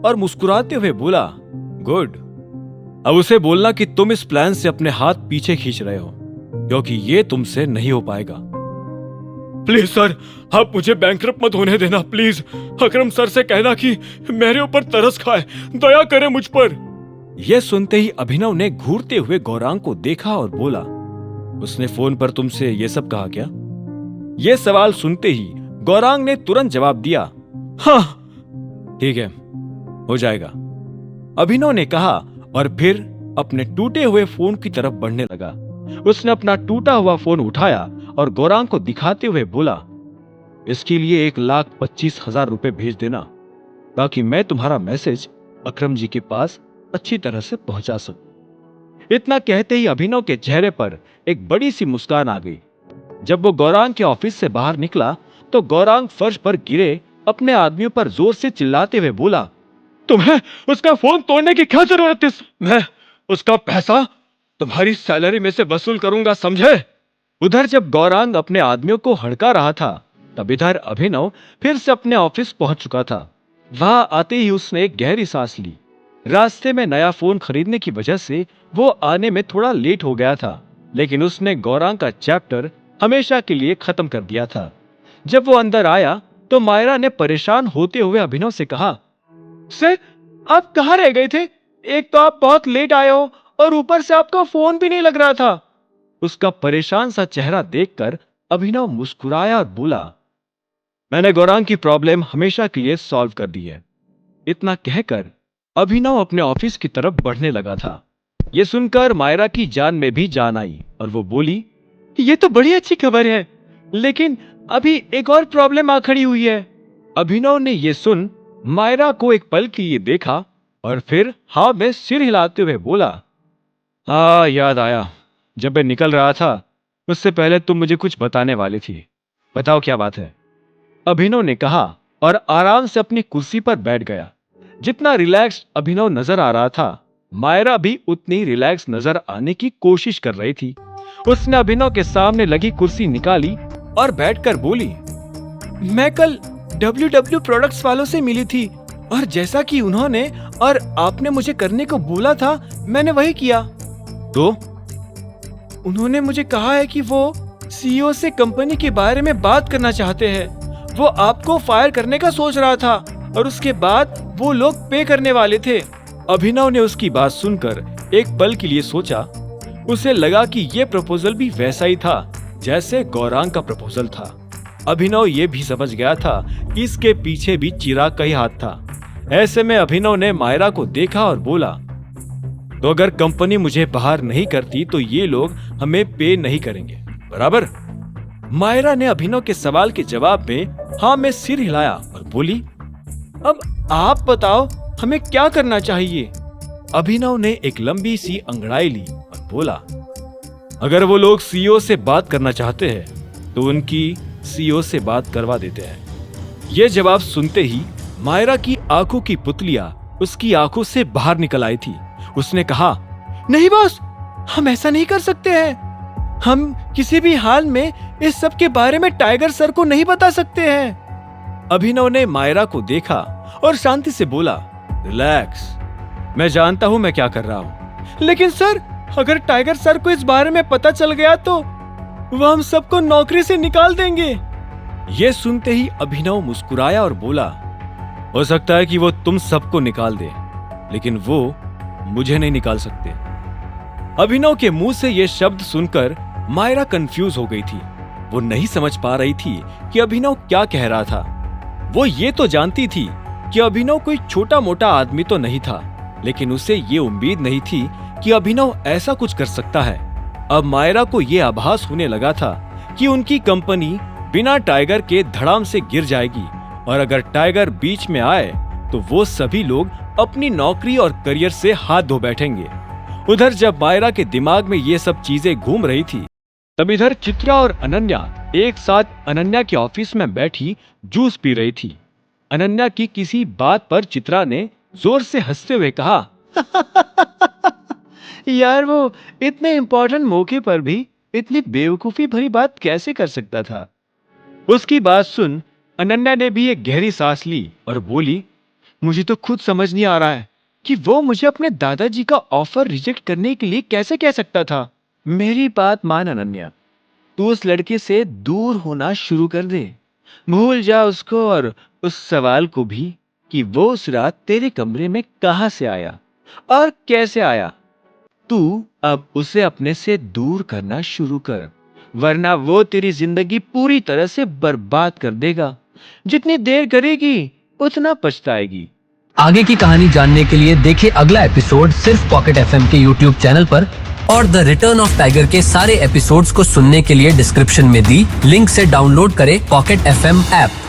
और मुस्कुराते हुए बोला, गुड। अब उसे बोलना कि तुम इस प्लान से अपने हाथ पीछे खींच रहे हो, क्योंकि ये तुमसे नहीं हो पाएगा। प्लीज सर, आप मुझे बैंकरप्ट मत होने देना प्लीज। अकरम सर से कहना कि मेरे ऊपर तरस खाए, दया करे मुझ पर। यह सुनते ही अभिनव ने घूरते हुए गौरांग को देखा और बोला, उसने फोन पर तुमसे यह सब कहा क्या? यह सवाल सुनते ही गौरांग ने तुरंत जवाब दिया, हाँ। ठीक है, हो जाएगा, अभिनव ने कहा और फिर अपने टूटे हुए फोन की तरफ बढ़ने लगा। उसने अपना टूटा हुआ फोन उठाया और गौरांग को दिखाते हुए बोला, इसके लिए 1,25,000 रुपए भेज देना, ताकि मैं तुम्हारा मैसेज अकरम जी के पास अच्छी तरह से पहुंचा सकूं। इतना कहते ही अभिनव के चेहरे पर एक बड़ी सी मुस्कान आ गई। जब वो गौरांग के ऑफिस से बाहर निकला तो गौरांग फर्श पर गिरे अपने आदमियों पर जोर से चिल्लाते हुए बोला, तुम्हें उसका फोन तोड़ने की क्या जरूरत थी? मैं उसका पैसा तुम्हारी सैलरी में से वसूल करूंगा, समझे? उधर जब गौरांग अपने आदमियों को हड़का रहा था, तब इधर अभिनव फिर से अपने ऑफिस पहुंच चुका था। वहां आते ही उसने एक गहरी सांस ली। रास्ते में नया फोन खरीदने की वजह से वो आने में थोड़ा लेट हो गया था, लेकिन उसने गौरांग का चैप्टर हमेशा के लिए खत्म कर दिया था। जब वो अंदर आया तो मायरा ने परेशान होते हुए अभिनव से कहा, सर, आप कहाँ रह गए थे? एक तो आप बहुत लेट आए हो और ऊपर से आपका फोन भी नहीं लग रहा था। उसका परेशान सा चेहरा देखकर अभिनव मुस्कुराया और बोला, मैंने गौरांग की प्रॉब्लम हमेशा के लिए सॉल्व कर दी है। इतना कहकर अभिनव अपने ऑफिस की तरफ बढ़ने लगा था। यह सुनकर मायरा की जान में भी जान आई और वो बोली, ये तो बड़ी अच्छी खबर है, लेकिन अभी एक और प्रॉब्लम आ खड़ी हुई है। अभिनव ने यह सुन मायरा को एक पल के लिए देखा और फिर हाँ में सिर हिलाते हुए बोला, हाँ याद आया, जब मैं निकल रहा था उससे पहले तुम मुझे कुछ बताने वाली थी, बताओ क्या बात है? अभिनव ने कहा और आराम से अपनी कुर्सी पर बैठ गया। जितना रिलैक्स अभिनव नजर आ रहा था, मायरा भी उतनी रिलैक्स नजर आने की कोशिश कर रही थी। उसने अभिनव के सामने लगी कुर्सी निकाली और बैठकर बोली, मैं कल WW प्रोडक्ट्स वालों से मिली थी और जैसा कि उन्होंने और आपने मुझे करने को बोला था, मैंने वही किया। तो उन्होंने मुझे कहा है कि वो CEO से कंपनी के बारे में बात करना चाहते हैं। वो आपको फायर करने का सोच रहा था और उसके बाद वो लोग पे करने वाले थे। अभिनव ने उसकी बात सुनकर एक पल के लिए सोचा। उसे लगा कि ये प्रपोजल भी वैसा ही था जैसे गौरांग का प्रपोजल था। अभिनव ये भी समझ गया था कि इसके पीछे भी चिराग का ही हाथ था। ऐसे में अभिनव ने मायरा को देखा और बोला, तो अगर कंपनी मुझे बाहर नहीं करती तो ये लोग हमें पे नहीं करेंगे, बराबर? मायरा ने अभिनव के सवाल के जवाब में हाँ में सिर हिलाया और बोली, अब आप बताओ हमें क्या करना चाहिए? अभिनव ने एक लंबी सी अंगड़ाई ली और बोला, अगर वो लोग CEO से बात करना चाहते हैं तो उनकी CEO से बात करवा देते हैं। ये जवाब सुनते ही मायरा की आंखों की पुतलियां उसकी आंखों से बाहर निकल आई थी। उसने कहा, नहीं बॉस, हम ऐसा नहीं कर सकते हैं। हम किसी भी हाल में इस सब के बारे में टाइगर सर को नहीं बता सकते हैं। अभिनव ने मायरा को देखा और शांति से बोला, रिलैक्स, मैं जानता हूं मैं क्या कर रहा हूं। लेकिन सर, अगर टाइगर सर को इस बारे में पता चल गया तो वह हम सबको नौकरी से निकाल देंगे। यह सुनते ही अभिनव मुस्कुराया और बोला, हो सकता है कि वो तुम सबको निकाल दे, लेकिन वो मुझे नहीं निकाल सकते। अभिनव के मुंह से यह शब्द सुनकर मायरा कंफ्यूज हो गई थी। वो नहीं समझ पा रही थी कि अभिनव क्या कह रहा था। वो ये तो जानती थी कि अभिनव कोई छोटा मोटा आदमी तो नहीं था, लेकिन उसे ये उम्मीद नहीं थी कि अभिनव ऐसा कुछ कर सकता है। अब मायरा को यह आभास होने लगा था कि उनकी कंपनी बिना टाइगर के धड़ाम से गिर जाएगी और अगर टाइगर बीच में आए तो वो सभी लोग अपनी नौकरी और करियर से हाथ धो बैठेंगे। उधर जब मायरा के दिमाग में ये सब चीजें घूम रही थी, तब इधर चित्रा और अनन्या एक साथ अनन्या के ऑफिस में बैठी जूस पी रही थी। अनन्या की किसी बात पर चित्रा ने जोर से हंसते हुए कहा, यार वो इतने इंपॉर्टेंट मौके पर भी इतनी बेवकूफी भरी बात कैसे कर सकता था? उसकी बात सुन अनन्या ने भी एक गहरी सांस ली और बोली, मुझे तो खुद समझ नहीं आ रहा है कि वो मुझे अपने दादाजी का ऑफर रिजेक्ट करने के लिए कैसे कह सकता था। मेरी बात मान अनन्या, तू उस लड़के से दूर होना शुरू कर दे। भूल जा उसको और उस सवाल को भी कि वो उस रात तेरे कमरे में कहां से आया और कैसे आया। तू अब उसे अपने से दूर करना शुरू कर, वरना वो तेरी जिंदगी पूरी तरह से बर्बाद कर देगा। जितनी देर करेगी उतना पछताएगी। आगे की कहानी जानने के लिए देखिए अगला एपिसोड सिर्फ पॉकेट एफएम के यूट्यूब चैनल पर, और द रिटर्न ऑफ टाइगर के सारे एपिसोड्स को सुनने के लिए डिस्क्रिप्शन में दी लिंक से डाउनलोड करें पॉकेट एफएम ऐप।